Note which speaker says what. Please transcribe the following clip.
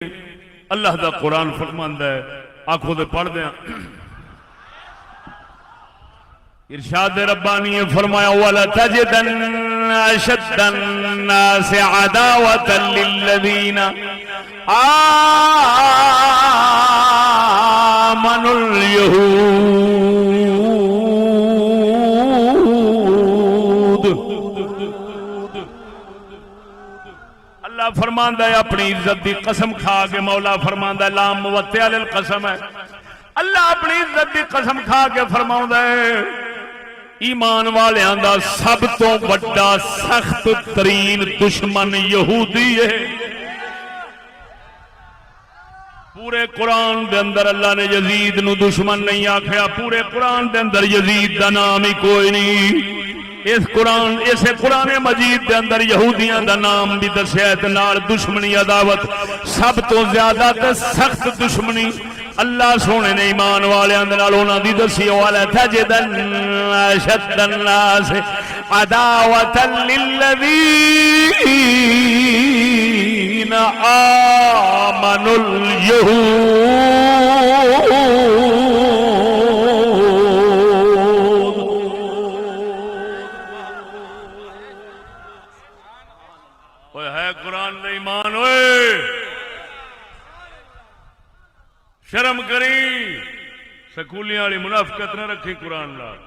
Speaker 1: اللہ دا قرآن فرماندا ہے، آنکھوں دے پڑھ دیا ارشاد ربانی نے فرمایا وَلَتَجِدَنَّ أَشَدَّ النَّاسِ عَدَاوَةً لِلَّذِينَ آمَنُوا الْيَهُودَ۔ اللہ فرماندا ہے اپنی عزت دی قسم کھا کے، مولا فرماندا ہے لام موتع للقسم ہے، اللہ اپنی عزت دی قسم کھا کے فرماوندا ہے ایمان والیاں دا سب تو بڑا سخت ترین دشمن یہودی ہے۔ پورے قرآن دے اندر اللہ نے یزید نو دشمن نہیں آکھیا، پورے قرآن دے اندر یزید دا نام ہی کوئی نہیں۔ اسے قرآن مجید دے اندر یہودیاں دا نام بھی دسیا تے نال دشمنی عداوت سب تو زیادہ تے سخت دشمنی اللہ سونے نے ایمان والےاں دے نال انہاں دی دسی والا تجدن اشد الناس عداوۃ للذین آمنوا اليہود۔ اوے ہے قرآن دے ایمان ہوئے شرم کری، سکولیاں والی منافقت نہ رکھی قرآن نال۔